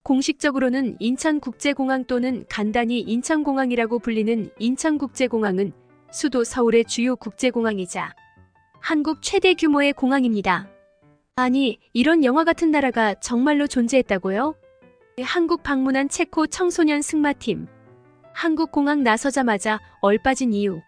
공식적으로는 인천국제공항 또는 간단히 인천공항이라고 불리는 인천국제공항은 수도 서울의 주요 국제공항이자 한국 최대 규모의 공항입니다. 아니, 이런 영화 같은 나라가 정말로 존재했다고요? 한국 방문한 체코 청소년 승마팀. 한국 공항 나서자마자 얼빠진 이유.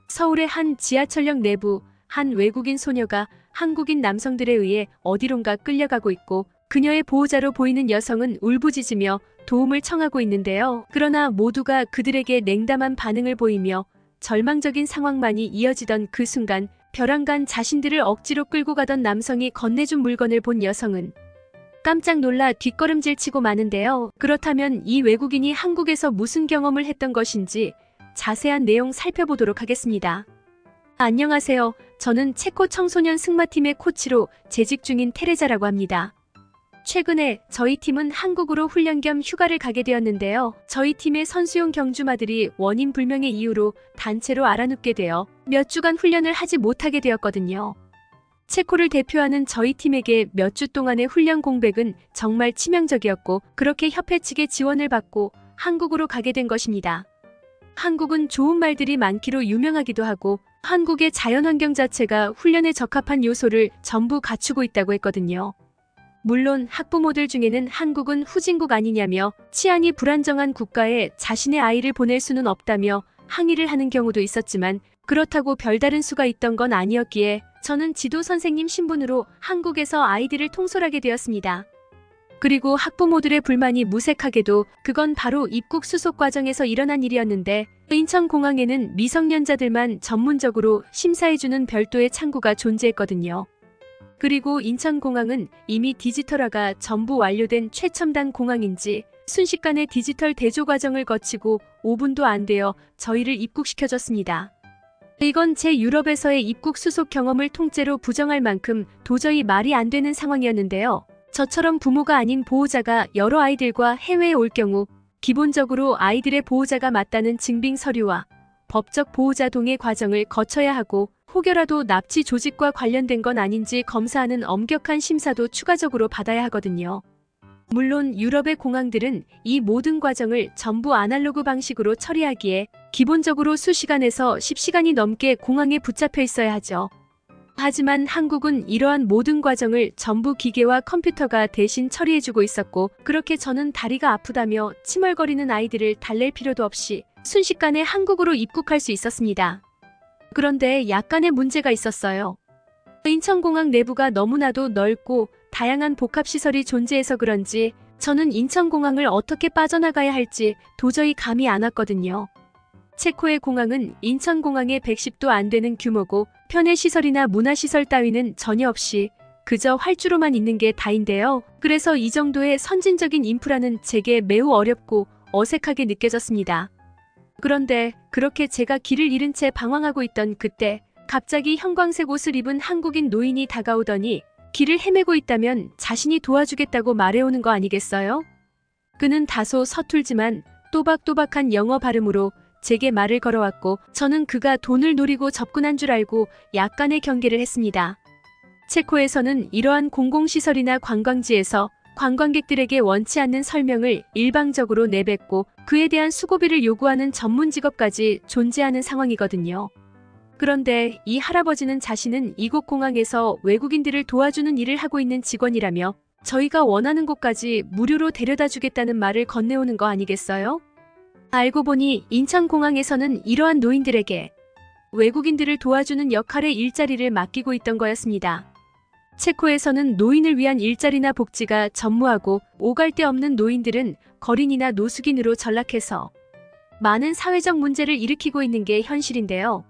서울의 한 지하철역 내부 한 외국인 소녀가 한국인 남성들에 의해 어디론가 끌려가고 있고 그녀의 보호자로 보이는 여성은 울부짖으며 도움을 청하고 있는데요. 그러나 모두가 그들에게 냉담한 반응을 보이며 절망적인 상황만이 이어지던 그 순간 벼랑간 자신들을 억지로 끌고 가던 남성이 건네준 물건을 본 여성은 깜짝 놀라 뒷걸음질치고 마는데요. 그렇다면 이 외국인이 한국에서 무슨 경험을 했던 것인지 자세한 내용 살펴보도록 하겠습니다. 안녕하세요. 저는 체코 청소년 승마팀의 코치로 재직 중인 테레자라고 합니다. 최근에 저희 팀은 한국으로 훈련 겸 휴가를 가게 되었는데요. 저희 팀의 선수용 경주마들이 원인 불명의 이유로 단체로 알아눕게 되어 몇 주간 훈련을 하지 못하게 되었거든요. 체코를 대표하는 저희 팀에게 몇 주 동안의 훈련 공백은 정말 치명적이었고 그렇게 협회 측의 지원을 받고 한국으로 가게 된 것입니다. 한국은 좋은 말들이 많기로 유명하기도 하고 한국의 자연환경 자체가 훈련에 적합한 요소를 전부 갖추고 있다고 했거든요. 물론 학부모들 중에는 한국은 후진국 아니냐며 치안이 불안정한 국가에 자신의 아이를 보낼 수는 없다며 항의를 하는 경우도 있었지만 그렇다고 별다른 수가 있던 건 아니었기에 저는 지도 선생님 신분으로 한국에서 아이들을 통솔하게 되었습니다. 그리고 학부모들의 불만이 무색하게도 그건 바로 입국 수속 과정에서 일어난 일이었는데 인천공항에는 미성년자들만 전문적으로 심사해주는 별도의 창구가 존재했거든요. 그리고 인천공항은 이미 디지털화가 전부 완료된 최첨단 공항인지 순식간에 디지털 대조 과정을 거치고 5분도 안 되어 저희를 입국시켜줬습니다. 이건 제 유럽에서의 입국 수속 경험을 통째로 부정할 만큼 도저히 말이 안 되는 상황이었는데요. 저처럼 부모가 아닌 보호자가 여러 아이들과 해외에 올 경우 기본적으로 아이들의 보호자가 맞다는 증빙 서류와 법적 보호자 동의 과정을 거쳐야 하고 혹여라도 납치 조직과 관련된 건 아닌지 검사하는 엄격한 심사도 추가적으로 받아야 하거든요. 물론 유럽의 공항들은 이 모든 과정을 전부 아날로그 방식으로 처리하기에 기본적으로 수시간에서 10시간이 넘게 공항에 붙잡혀 있어야 하죠. 하지만 한국은 이러한 모든 과정을 전부 기계와 컴퓨터가 대신 처리해주고 있었고 그렇게 저는 다리가 아프다며 치멀거리는 아이들을 달랠 필요도 없이 순식간에 한국으로 입국할 수 있었습니다. 그런데 약간의 문제가 있었어요. 인천공항 내부가 너무나도 넓고 다양한 복합시설이 존재해서 그런지 저는 인천공항을 어떻게 빠져나가야 할지 도저히 감이 안 왔거든요. 체코의 공항은 인천공항의 110도 안 되는 규모고 편의시설이나 문화시설 따위는 전혀 없이 그저 활주로만 있는 게 다인데요. 그래서 이 정도의 선진적인 인프라는 제게 매우 어렵고 어색하게 느껴졌습니다. 그런데 그렇게 제가 길을 잃은 채 방황하고 있던 그때 갑자기 형광색 옷을 입은 한국인 노인이 다가오더니 길을 헤매고 있다면 자신이 도와주겠다고 말해오는 거 아니겠어요? 그는 다소 서툴지만 또박또박한 영어 발음으로 제게 말을 걸어왔고 저는 그가 돈을 노리고 접근한 줄 알고 약간의 경계를 했습니다. 체코에서는 이러한 공공시설이나 관광지에서 관광객들에게 원치 않는 설명을 일방적으로 내뱉고 그에 대한 수고비를 요구하는 전문 직업까지 존재하는 상황이거든요. 그런데 이 할아버지는 자신은 이곳 공항에서 외국인들을 도와주는 일을 하고 있는 직원이라며 저희가 원하는 곳까지 무료로 데려다 주겠다는 말을 건네오는 거 아니겠어요? 알고 보니 인천공항에서는 이러한 노인들에게 외국인들을 도와주는 역할의 일자리를 맡기고 있던 거였습니다. 체코에서는 노인을 위한 일자리나 복지가 전무하고 오갈 데 없는 노인들은 거린이나 노숙인으로 전락해서 많은 사회적 문제를 일으키고 있는 게 현실인데요.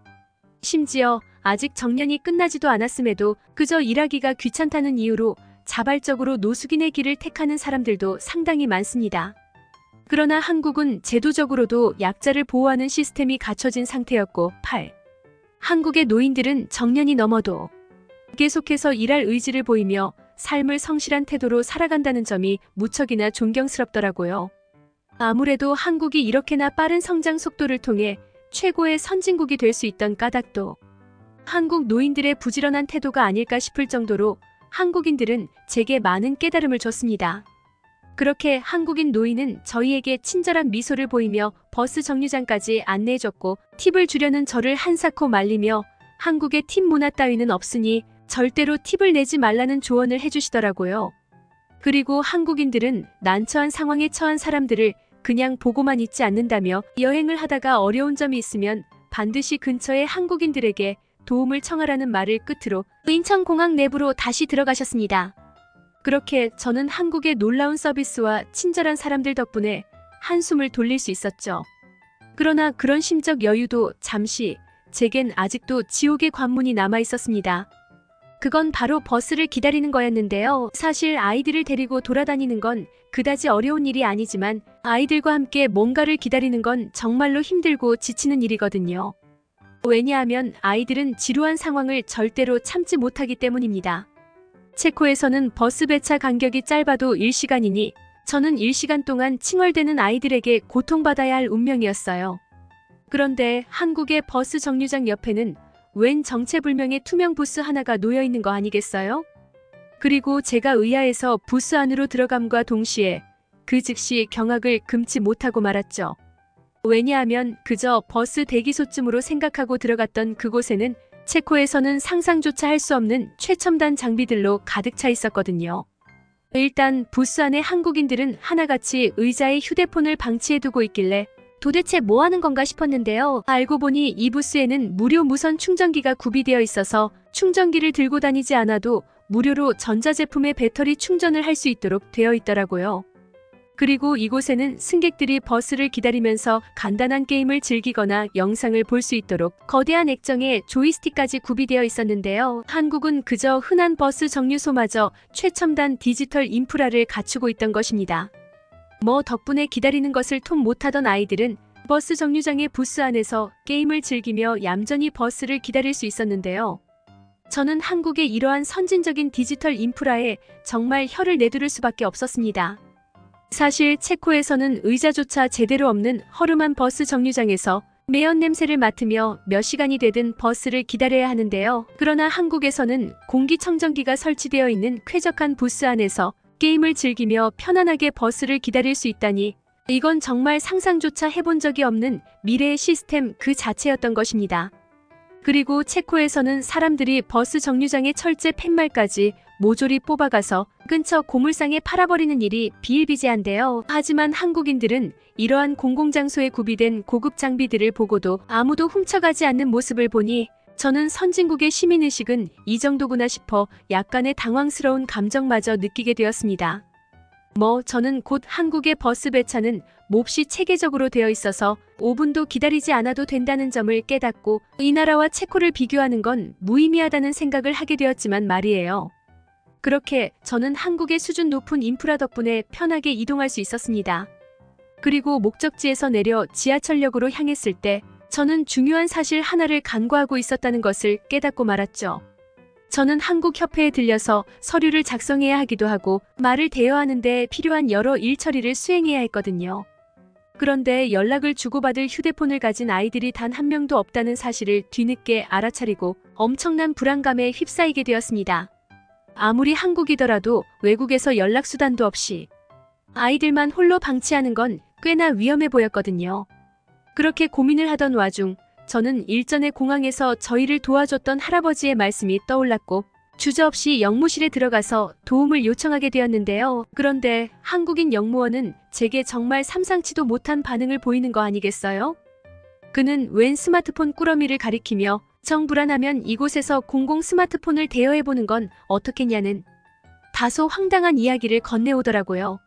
심지어 아직 정년이 끝나지도 않았음에도 그저 일하기가 귀찮다는 이유로 자발적으로 노숙인의 길을 택하는 사람들도 상당히 많습니다. 그러나 한국은 제도적으로도 약자를 보호하는 시스템이 갖춰진 상태였고 한국의 노인들은 정년이 넘어도 계속해서 일할 의지를 보이며 삶을 성실한 태도로 살아간다는 점이 무척이나 존경스럽더라고요. 아무래도 한국이 이렇게나 빠른 성장 속도를 통해 최고의 선진국이 될 수 있던 까닭도 한국 노인들의 부지런한 태도가 아닐까 싶을 정도로 한국인들은 제게 많은 깨달음을 줬습니다. 그렇게 한국인 노인은 저희에게 친절한 미소를 보이며 버스 정류장까지 안내해줬고 팁을 주려는 저를 한사코 말리며 한국의 팁 문화 따위는 없으니 절대로 팁을 내지 말라는 조언을 해주시더라고요. 그리고 한국인들은 난처한 상황에 처한 사람들을 그냥 보고만 있지 않는다며 여행을 하다가 어려운 점이 있으면 반드시 근처의 한국인들에게 도움을 청하라는 말을 끝으로 인천공항 내부로 다시 들어가셨습니다. 그렇게 저는 한국의 놀라운 서비스와 친절한 사람들 덕분에 한숨을 돌릴 수 있었죠. 그러나 그런 심적 여유도 잠시 제겐 아직도 지옥의 관문이 남아 있었습니다. 그건 바로 버스를 기다리는 거였는데요. 사실 아이들을 데리고 돌아다니는 건 그다지 어려운 일이 아니지만 아이들과 함께 뭔가를 기다리는 건 정말로 힘들고 지치는 일이거든요. 왜냐하면 아이들은 지루한 상황을 절대로 참지 못하기 때문입니다. 체코에서는 버스 배차 간격이 짧아도 1시간이니 저는 1시간 동안 칭얼대는 아이들에게 고통받아야 할 운명이었어요. 그런데 한국의 버스 정류장 옆에는 웬 정체불명의 투명 부스 하나가 놓여 있는 거 아니겠어요? 그리고 제가 의아해서 부스 안으로 들어감과 동시에 그 즉시 경악을 금치 못하고 말았죠. 왜냐하면 그저 버스 대기소쯤으로 생각하고 들어갔던 그곳에는 체코에서는 상상조차 할 수 없는 최첨단 장비들로 가득 차 있었거든요. 일단 부스 안에 한국인들은 하나같이 의자에 휴대폰을 방치해두고 있길래 도대체 뭐 하는 건가 싶었는데요. 알고 보니 이 부스에는 무료 무선 충전기가 구비되어 있어서 충전기를 들고 다니지 않아도 무료로 전자제품의 배터리 충전을 할 수 있도록 되어 있더라고요. 그리고 이곳에는 승객들이 버스를 기다리면서 간단한 게임을 즐기거나 영상을 볼 수 있도록 거대한 액정에 조이스틱까지 구비되어 있었는데요. 한국은 그저 흔한 버스 정류소마저 최첨단 디지털 인프라를 갖추고 있던 것입니다. 덕분에 기다리는 것을 통 못하던 아이들은 버스 정류장의 부스 안에서 게임을 즐기며 얌전히 버스를 기다릴 수 있었는데요. 저는 한국의 이러한 선진적인 디지털 인프라에 정말 혀를 내두를 수밖에 없었습니다. 사실 체코에서는 의자조차 제대로 없는 허름한 버스 정류장에서 매연 냄새를 맡으며 몇 시간이 되든 버스를 기다려야 하는데요. 그러나 한국에서는 공기청정기가 설치되어 있는 쾌적한 부스 안에서 게임을 즐기며 편안하게 버스를 기다릴 수 있다니 이건 정말 상상조차 해본 적이 없는 미래의 시스템 그 자체였던 것입니다. 그리고 체코에서는 사람들이 버스 정류장의 철제 팻말까지 모조리 뽑아가서 근처 고물상에 팔아버리는 일이 비일비재한데요. 하지만 한국인들은 이러한 공공장소에 구비된 고급 장비들을 보고도 아무도 훔쳐가지 않는 모습을 보니 저는 선진국의 시민의식은 이 정도구나 싶어 약간의 당황스러운 감정마저 느끼게 되었습니다. 저는 곧 한국의 버스 배차는 몹시 체계적으로 되어 있어서 5분도 기다리지 않아도 된다는 점을 깨닫고 이 나라와 체코를 비교하는 건 무의미하다는 생각을 하게 되었지만 말이에요. 그렇게 저는 한국의 수준 높은 인프라 덕분에 편하게 이동할 수 있었습니다. 그리고 목적지에서 내려 지하철역으로 향했을 때 저는 중요한 사실 하나를 간과하고 있었다는 것을 깨닫고 말았죠. 저는 한국협회에 들려서 서류를 작성해야 하기도 하고 말을 대여하는 데 필요한 여러 일 처리를 수행해야 했거든요. 그런데 연락을 주고받을 휴대폰을 가진 아이들이 단 한 명도 없다는 사실을 뒤늦게 알아차리고 엄청난 불안감에 휩싸이게 되었습니다. 아무리 한국이더라도 외국에서 연락수단도 없이 아이들만 홀로 방치하는 건 꽤나 위험해 보였거든요. 그렇게 고민을 하던 와중 저는 일전에 공항에서 저희를 도와줬던 할아버지의 말씀이 떠올랐고 주저없이 영무실에 들어가서 도움을 요청하게 되었는데요. 그런데 한국인 영무원은 제게 정말 삼상치도 못한 반응을 보이는 거 아니겠어요? 그는 웬 스마트폰 꾸러미를 가리키며 정불안하면 이곳에서 공공 스마트폰을 대여해보는 건 어떻겠냐는 다소 황당한 이야기를 건네오더라고요.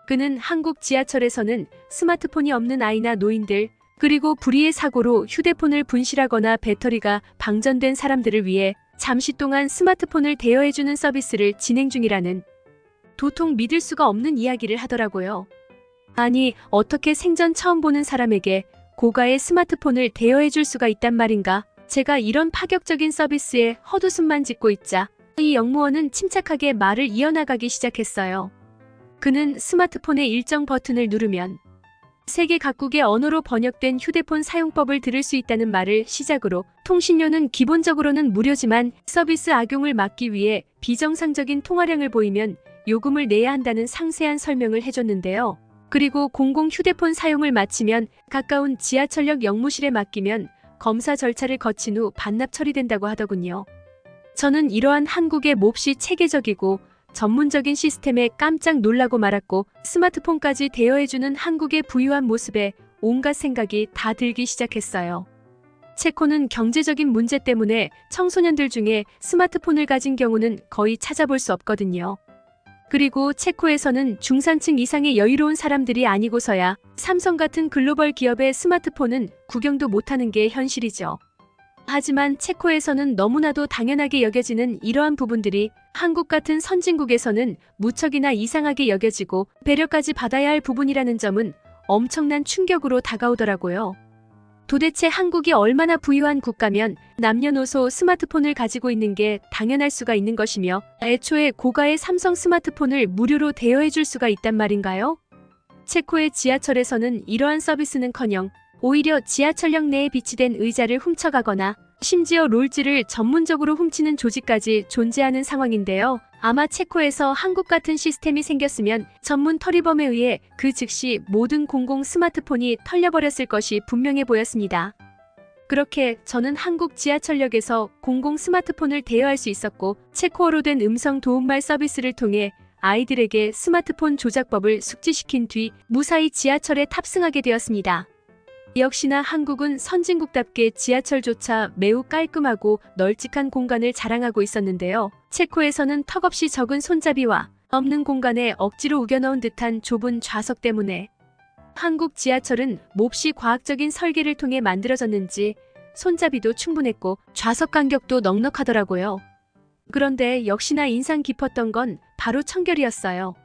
그는 한국 지하철에서는 스마트폰이 없는 아이나 노인들 그리고 불의의 사고로 휴대폰을 분실하거나 배터리가 방전된 사람들을 위해 잠시 동안 스마트폰을 대여해주는 서비스를 진행 중이라는 도통 믿을 수가 없는 이야기를 하더라고요. 아니, 어떻게 생전 처음 보는 사람에게 고가의 스마트폰을 대여해줄 수가 있단 말인가? 제가 이런 파격적인 서비스에 헛웃음만 짓고 있자 이 영무원은 침착하게 말을 이어나가기 시작했어요. 그는 스마트폰의 일정 버튼을 누르면 세계 각국의 언어로 번역된 휴대폰 사용법을 들을 수 있다는 말을 시작으로 통신료는 기본적으로는 무료지만 서비스 악용을 막기 위해 비정상적인 통화량을 보이면 요금을 내야 한다는 상세한 설명을 해줬는데요. 그리고 공공 휴대폰 사용을 마치면 가까운 지하철역 역무실에 맡기면 검사 절차를 거친 후 반납 처리된다고 하더군요. 저는 이러한 한국의 몹시 체계적이고 전문적인 시스템에 깜짝 놀라고 말았고, 스마트폰까지 대여해주는 한국의 부유한 모습에 온갖 생각이 다 들기 시작했어요. 체코는 경제적인 문제 때문에 청소년들 중에 스마트폰을 가진 경우는 거의 찾아볼 수 없거든요. 그리고 체코에서는 중산층 이상의 여유로운 사람들이 아니고서야 삼성 같은 글로벌 기업의 스마트폰은 구경도 못하는 게 현실이죠. 하지만 체코에서는 너무나도 당연하게 여겨지는 이러한 부분들이 한국 같은 선진국에서는 무척이나 이상하게 여겨지고 배려까지 받아야 할 부분이라는 점은 엄청난 충격으로 다가오더라고요. 도대체 한국이 얼마나 부유한 국가면 남녀노소 스마트폰을 가지고 있는 게 당연할 수가 있는 것이며, 애초에 고가의 삼성 스마트폰을 무료로 대여해 줄 수가 있단 말인가요? 체코의 지하철에서는 이러한 서비스는커녕 오히려 지하철역 내에 비치된 의자를 훔쳐가거나 심지어 롤즈를 전문적으로 훔치는 조직까지 존재하는 상황인데요. 아마 체코에서 한국 같은 시스템이 생겼으면 전문 터리범에 의해 그 즉시 모든 공공 스마트폰이 털려버렸을 것이 분명해 보였습니다. 그렇게 저는 한국 지하철역에서 공공 스마트폰을 대여할 수 있었고, 체코어로 된 음성 도움말 서비스를 통해 아이들에게 스마트폰 조작법을 숙지시킨 뒤 무사히 지하철에 탑승하게 되었습니다. 역시나 한국은 선진국답게 지하철조차 매우 깔끔하고 널찍한 공간을 자랑하고 있었는데요. 체코에서는 턱없이 적은 손잡이와 없는 공간에 억지로 우겨넣은 듯한 좁은 좌석 때문에 한국 지하철은 몹시 과학적인 설계를 통해 만들어졌는지 손잡이도 충분했고 좌석 간격도 넉넉하더라고요. 그런데 역시나 인상 깊었던 건 바로 청결이었어요.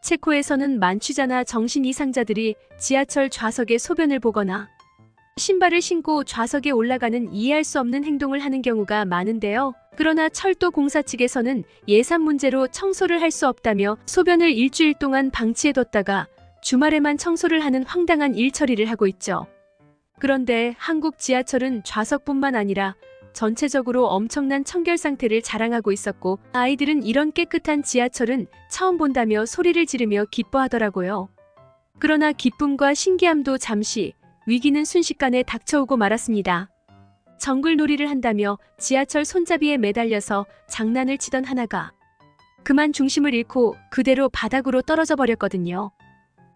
체코에서는 만취자나 정신 이상자들이 지하철 좌석에 소변을 보거나 신발을 신고 좌석에 올라가는 이해할 수 없는 행동을 하는 경우가 많은데요. 그러나 철도 공사 측에서는 예산 문제로 청소를 할 수 없다며 소변을 일주일 동안 방치해뒀다가 주말에만 청소를 하는 황당한 일처리를 하고 있죠. 그런데 한국 지하철은 좌석뿐만 아니라 전체적으로 엄청난 청결 상태를 자랑하고 있었고, 아이들은 이런 깨끗한 지하철은 처음 본다며 소리를 지르며 기뻐하더라고요. 그러나 기쁨과 신기함도 잠시, 위기는 순식간에 닥쳐오고 말았습니다. 정글놀이를 한다며 지하철 손잡이에 매달려서 장난을 치던 하나가 그만 중심을 잃고 그대로 바닥으로 떨어져 버렸거든요.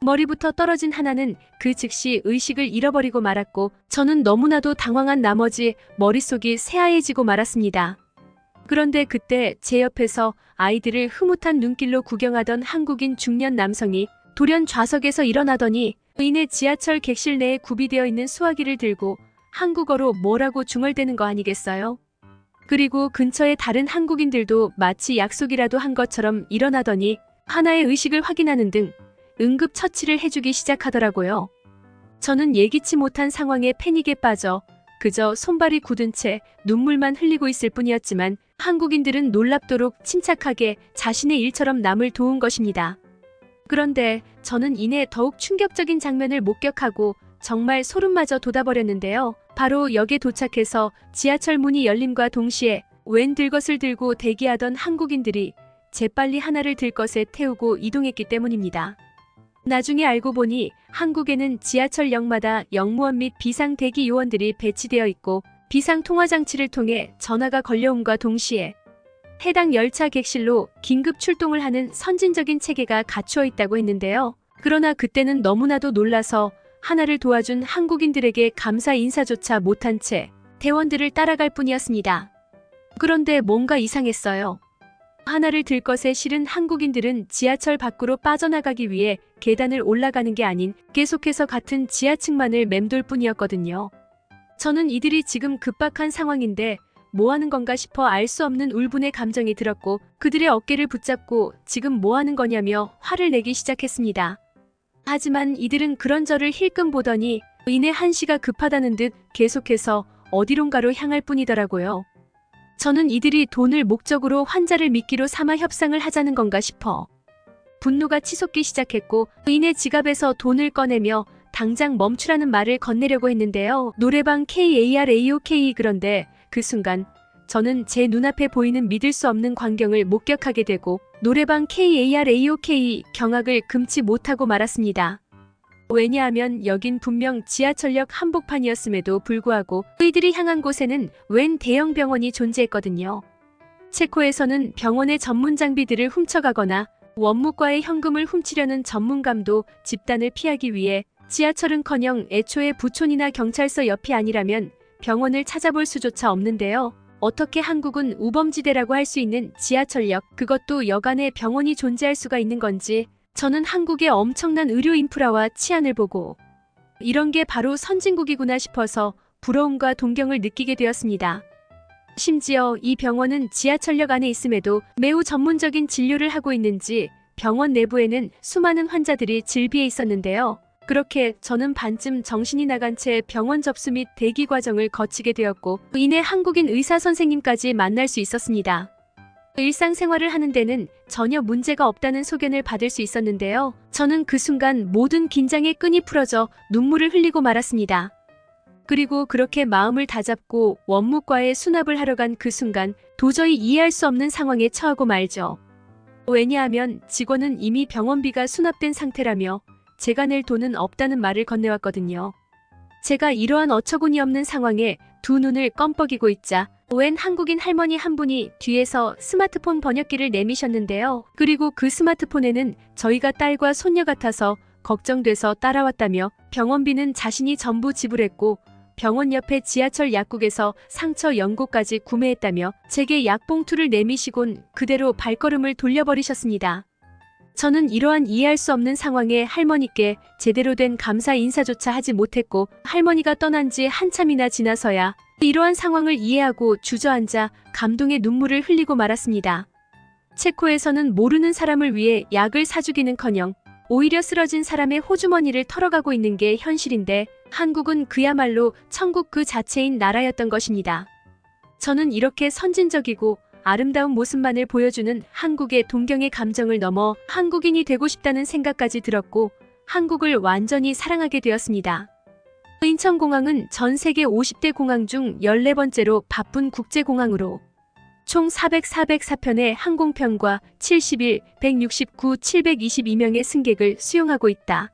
머리부터 떨어진 하나는 그 즉시 의식을 잃어버리고 말았고, 저는 너무나도 당황한 나머지 머릿속이 새하얘지고 말았습니다. 그런데 그때 제 옆에서 아이들을 흐뭇한 눈길로 구경하던 한국인 중년 남성이 돌연 좌석에서 일어나더니 이내 지하철 객실 내에 구비되어 있는 수화기를 들고 한국어로 뭐라고 중얼대는 거 아니겠어요? 그리고 근처의 다른 한국인들도 마치 약속이라도 한 것처럼 일어나더니 하나의 의식을 확인하는 등 응급처치를 해주기 시작하더라고요. 저는 예기치 못한 상황에 패닉에 빠져 그저 손발이 굳은 채 눈물만 흘리고 있을 뿐이었지만, 한국인들은 놀랍도록 침착하게 자신의 일처럼 남을 도운 것입니다. 그런데 저는 이내 더욱 충격적인 장면을 목격하고 정말 소름마저 돋아버렸는데요. 바로 역에 도착해서 지하철 문이 열림과 동시에 웬 들것을 들고 대기하던 한국인들이 재빨리 하나를 들것에 태우고 이동했기 때문입니다. 나중에 알고 보니 한국에는 지하철역마다 역무원 및 비상 대기 요원들이 배치되어 있고, 비상 통화 장치를 통해 전화가 걸려옴과 동시에 해당 열차 객실로 긴급 출동을 하는 선진적인 체계가 갖추어 있다고 했는데요. 그러나 그때는 너무나도 놀라서 하나를 도와준 한국인들에게 감사 인사조차 못한 채 대원들을 따라갈 뿐이었습니다. 그런데 뭔가 이상했어요. 하나를 들 것에 실은 한국인들은 지하철 밖으로 빠져나가기 위해 계단을 올라가는 게 아닌 계속해서 같은 지하층만을 맴돌 뿐이었거든요. 저는 이들이 지금 급박한 상황인데 뭐 하는 건가 싶어 알 수 없는 울분의 감정이 들었고, 그들의 어깨를 붙잡고 지금 뭐 하는 거냐며 화를 내기 시작했습니다. 하지만 이들은 그런 저를 힐끔 보더니 이내 한시가 급하다는 듯 계속해서 어디론가로 향할 뿐이더라고요. 저는 이들이 돈을 목적으로 환자를 미끼로 삼아 협상을 하자는 건가 싶어 분노가 치솟기 시작했고, 이내 지갑에서 돈을 꺼내며 당장 멈추라는 말을 건네려고 했는데요. 노래방 KARAOK. 그런데 그 순간 저는 제 눈앞에 보이는 믿을 수 없는 광경을 목격하게 되고, 노래방 KARAOK 경악을 금치 못하고 말았습니다. 왜냐하면 여긴 분명 지하철역 한복판이었음에도 불구하고 저희들이 향한 곳에는 웬 대형 병원이 존재했거든요. 체코에서는 병원의 전문 장비들을 훔쳐가거나 원무과의 현금을 훔치려는 전문감도 집단을 피하기 위해 지하철은커녕 애초에 부촌이나 경찰서 옆이 아니라면 병원을 찾아볼 수조차 없는데요. 어떻게 한국은 우범지대라고 할 수 있는 지하철역, 그것도 여간에 병원이 존재할 수가 있는 건지 저는 한국의 엄청난 의료 인프라와 치안을 보고 이런 게 바로 선진국이구나 싶어서 부러움과 동경을 느끼게 되었습니다. 심지어 이 병원은 지하철역 안에 있음에도 매우 전문적인 진료를 하고 있는지 병원 내부에는 수많은 환자들이 질비해 있었는데요. 그렇게 저는 반쯤 정신이 나간 채 병원 접수 및 대기 과정을 거치게 되었고 이내 한국인 의사 선생님까지 만날 수 있었습니다. 일상생활을 하는 데는 전혀 문제가 없다는 소견을 받을 수 있었는데요. 저는 그 순간 모든 긴장의 끈이 풀어져 눈물을 흘리고 말았습니다. 그리고 그렇게 마음을 다잡고 원무과에 수납을 하러 간 그 순간 도저히 이해할 수 없는 상황에 처하고 말죠. 왜냐하면 직원은 이미 병원비가 수납된 상태라며 제가 낼 돈은 없다는 말을 건네왔거든요. 제가 이러한 어처구니 없는 상황에 두 눈을 껌뻑이고 있자 웬 한국인 할머니 한 분이 뒤에서 스마트폰 번역기를 내미셨는데요. 그리고 그 스마트폰에는 저희가 딸과 손녀 같아서 걱정돼서 따라왔다며 병원비는 자신이 전부 지불했고 병원 옆에 지하철 약국에서 상처 연고까지 구매했다며 제게 약봉투를 내미시곤 그대로 발걸음을 돌려버리셨습니다. 저는 이러한 이해할 수 없는 상황에 할머니께 제대로 된 감사 인사조차 하지 못했고 할머니가 떠난 지 한참이나 지나서야 이러한 상황을 이해하고 주저앉아 감동의 눈물을 흘리고 말았습니다. 체코에서는 모르는 사람을 위해 약을 사주기는커녕 오히려 쓰러진 사람의 호주머니를 털어가고 있는 게 현실인데 한국은 그야말로 천국 그 자체인 나라였던 것입니다. 저는 이렇게 선진적이고 아름다운 모습만을 보여주는 한국의 동경의 감정을 넘어 한국인이 되고 싶다는 생각까지 들었고 한국을 완전히 사랑하게 되었습니다. 인천공항은 전 세계 50대 공항 중 14번째로 바쁜 국제공항으로 총 404편의 항공편과 71, 169, 722명의 승객을 수용하고 있다.